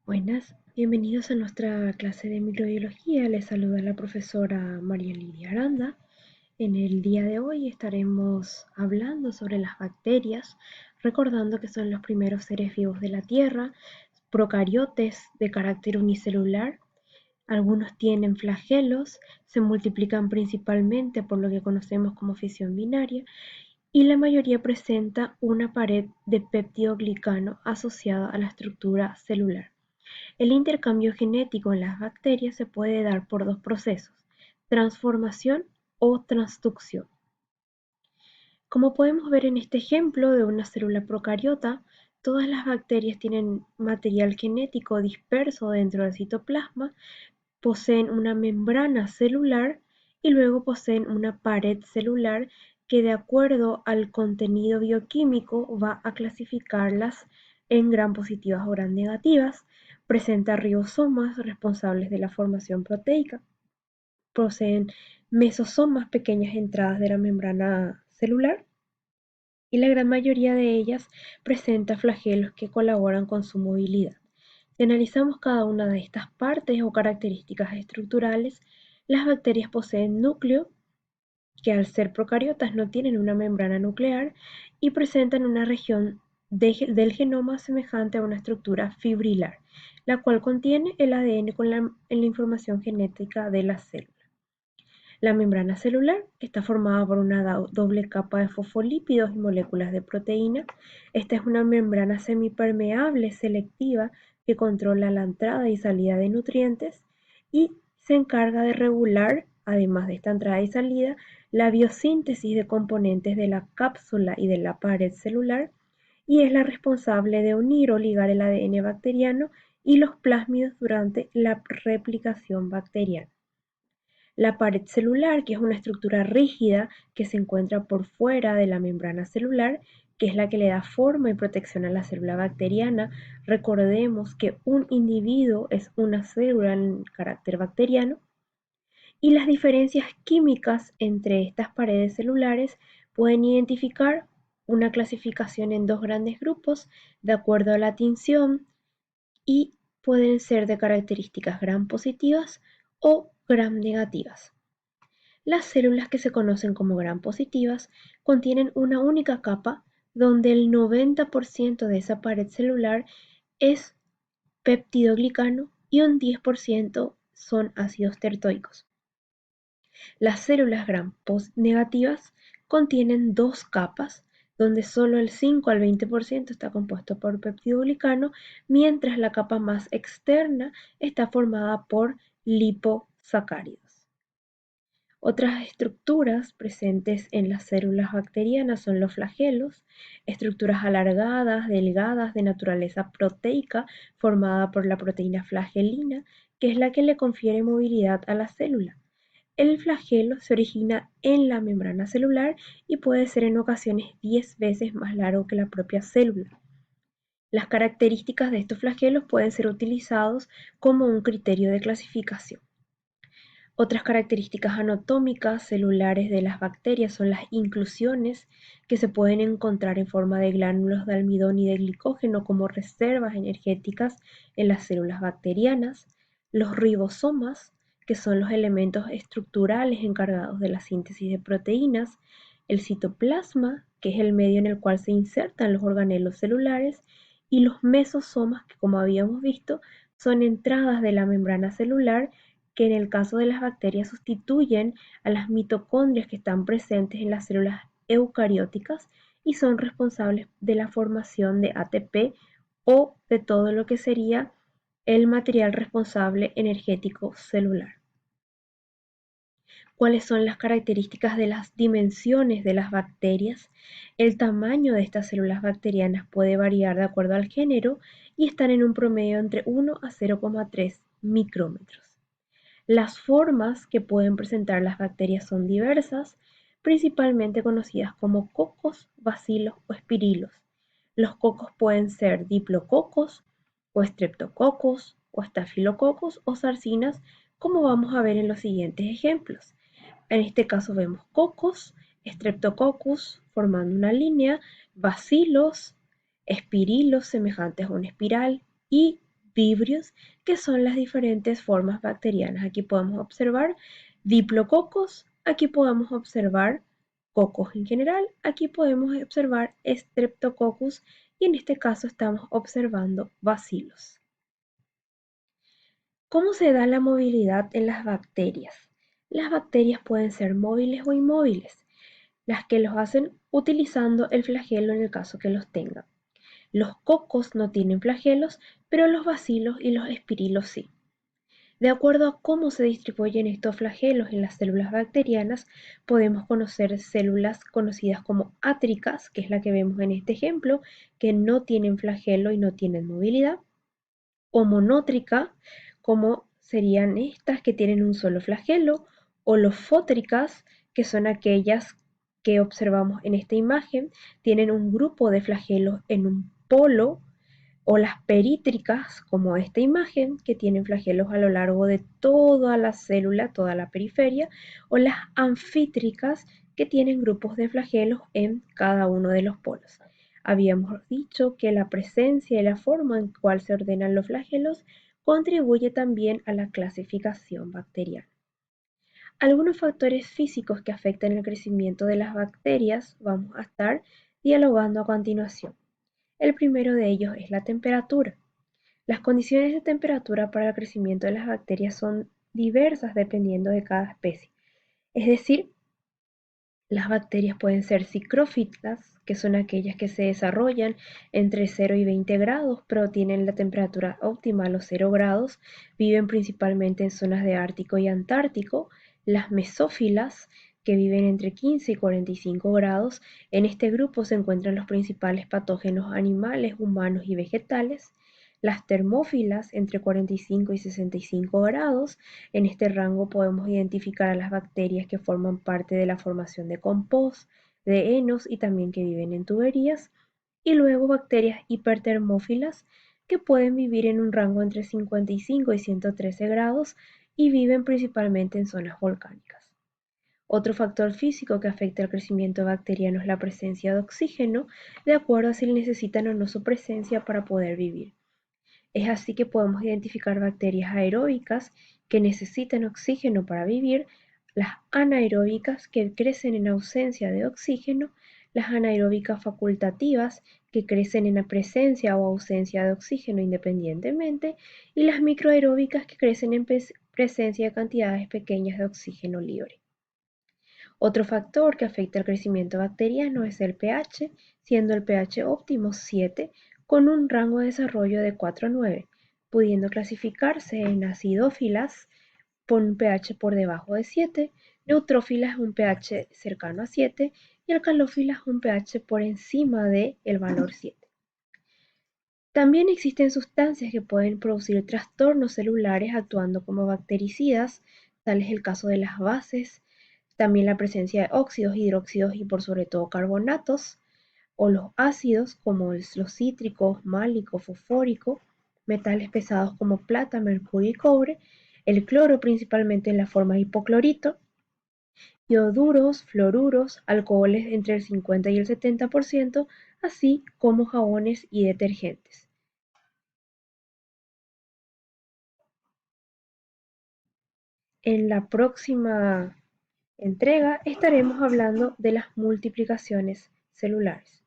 Buenas, bienvenidos a nuestra clase de microbiología. Les saluda la profesora María Lidia Aranda. En el día de hoy estaremos hablando sobre las bacterias, recordando que son los primeros seres vivos de la Tierra, procariotes de carácter unicelular. Algunos tienen flagelos, se multiplican principalmente por lo que conocemos como fisión binaria y la mayoría presenta una pared de peptidoglicano asociada a la estructura celular. El intercambio genético en las bacterias se puede dar por dos procesos: transformación o transducción. Como podemos ver en este ejemplo de una célula procariota, todas las bacterias tienen material genético disperso dentro del citoplasma, poseen una membrana celular y luego poseen una pared celular que, de acuerdo al contenido bioquímico, va a clasificarlas en gram positivas o gram negativas. Presenta ribosomas responsables de la formación proteica. Poseen mesosomas, pequeñas entradas de la membrana celular, y la gran mayoría de ellas presenta flagelos que colaboran con su movilidad. Si analizamos cada una de estas partes o características estructurales, las bacterias poseen núcleo, que al ser procariotas no tienen una membrana nuclear y presentan una región del genoma semejante a una estructura fibrilar, la cual contiene el ADN con la información genética de la célula. La membrana celular está formada por una doble capa de fosfolípidos y moléculas de proteína. Esta es una membrana semipermeable selectiva que controla la entrada y salida de nutrientes y se encarga de regular, además de esta entrada y salida, la biosíntesis de componentes de la cápsula y de la pared celular, y es la responsable de unir o ligar el ADN bacteriano y los plásmidos durante la replicación bacteriana. La pared celular, que es una estructura rígida que se encuentra por fuera de la membrana celular, que es la que le da forma y protección a la célula bacteriana. Recordemos que un individuo es una célula en carácter bacteriano, y las diferencias químicas entre estas paredes celulares pueden identificar una clasificación en dos grandes grupos de acuerdo a la tinción, y pueden ser de características gram positivas o gram negativas. Las células que se conocen como gram positivas contienen una única capa donde el 90% de esa pared celular es peptidoglicano y un 10% son ácidos tertoicos. Las células gram negativas contienen dos capas donde solo el 5 al 20% está compuesto por peptidoglicano, mientras la capa más externa está formada por liposacáridos. Otras estructuras presentes en las células bacterianas son los flagelos, estructuras alargadas, delgadas, de naturaleza proteica, formada por la proteína flagelina, que es la que le confiere movilidad a la célula. El flagelo se origina en la membrana celular y puede ser en ocasiones 10 veces más largo que la propia célula. Las características de estos flagelos pueden ser utilizados como un criterio de clasificación. Otras características anatómicas celulares de las bacterias son las inclusiones, que se pueden encontrar en forma de glándulos de almidón y de glicógeno como reservas energéticas en las células bacterianas; los ribosomas, que son los elementos estructurales encargados de la síntesis de proteínas; el citoplasma, que es el medio en el cual se insertan los organelos celulares; y los mesosomas, que, como habíamos visto, son entradas de la membrana celular, que en el caso de las bacterias sustituyen a las mitocondrias que están presentes en las células eucarióticas y son responsables de la formación de ATP o de todo lo que sería el material responsable energético celular. ¿Cuáles son las características de las dimensiones de las bacterias? El tamaño de estas células bacterianas puede variar de acuerdo al género y están en un promedio entre 1 a 0,3 micrómetros. Las formas que pueden presentar las bacterias son diversas, principalmente conocidas como cocos, bacilos o espirilos. Los cocos pueden ser diplococos o estreptococos o estafilococos o sarcinas, como vamos a ver en los siguientes ejemplos. En este caso vemos cocos, streptococcus formando una línea, bacilos, espirilos semejantes a una espiral y vibrios, que son las diferentes formas bacterianas. Aquí podemos observar diplococos, aquí podemos observar cocos en general, aquí podemos observar streptococcus y en este caso estamos observando bacilos. ¿Cómo se da la movilidad en las bacterias? Las bacterias pueden ser móviles o inmóviles, las que los hacen utilizando el flagelo en el caso que los tengan. Los cocos no tienen flagelos, pero los bacilos y los espirilos sí. De acuerdo a cómo se distribuyen estos flagelos en las células bacterianas, podemos conocer células conocidas como átricas, que es la que vemos en este ejemplo, que no tienen flagelo y no tienen movilidad, o monótrica, como serían estas que tienen un solo flagelo, o lofótricas, que son aquellas que observamos en esta imagen, tienen un grupo de flagelos en un polo, o las perítricas, como esta imagen, que tienen flagelos a lo largo de toda la célula, toda la periferia, o las anfítricas, que tienen grupos de flagelos en cada uno de los polos. Habíamos dicho que la presencia y la forma en cual se ordenan los flagelos contribuye también a la clasificación bacteriana. Algunos factores físicos que afectan el crecimiento de las bacterias vamos a estar dialogando a continuación. El primero de ellos es la temperatura. Las condiciones de temperatura para el crecimiento de las bacterias son diversas dependiendo de cada especie. Es decir, las bacterias pueden ser psicrófitas, que son aquellas que se desarrollan entre 0 y 20 grados, pero tienen la temperatura óptima a los 0 grados. Viven principalmente en zonas de Ártico y Antártico. Las mesófilas, que viven entre 15 y 45 grados. En este grupo se encuentran los principales patógenos animales, humanos y vegetales. Las termófilas entre 45 y 65 grados. En este rango podemos identificar a las bacterias que forman parte de la formación de compost, de enos y también que viven en tuberías. Y luego bacterias hipertermófilas que pueden vivir en un rango entre 55 y 113 grados y viven principalmente en zonas volcánicas. Otro factor físico que afecta el crecimiento bacteriano es la presencia de oxígeno, de acuerdo a si necesitan o no su presencia para poder vivir. Es así que podemos identificar bacterias aeróbicas que necesitan oxígeno para vivir, las anaeróbicas que crecen en ausencia de oxígeno, las anaeróbicas facultativas que crecen en la presencia o ausencia de oxígeno independientemente, y las microaeróbicas que crecen en presencia de cantidades pequeñas de oxígeno libre. Otro factor que afecta el crecimiento bacteriano es el pH, siendo el pH óptimo 7, con un rango de desarrollo de 4 a 9, pudiendo clasificarse en acidófilas con un pH por debajo de 7, neutrófilas un pH cercano a 7 y alcalófilas un pH por encima del valor 7. También existen sustancias que pueden producir trastornos celulares actuando como bactericidas, tal es el caso de las bases, también la presencia de óxidos, hidróxidos y por sobre todo carbonatos, o los ácidos como los cítricos, málico, fosfórico, metales pesados como plata, mercurio y cobre, el cloro principalmente en la forma de hipoclorito, ioduros, fluoruros, alcoholes entre el 50 y el 70%, así como jabones y detergentes. En la próxima entrega estaremos hablando de las multiplicaciones celulares.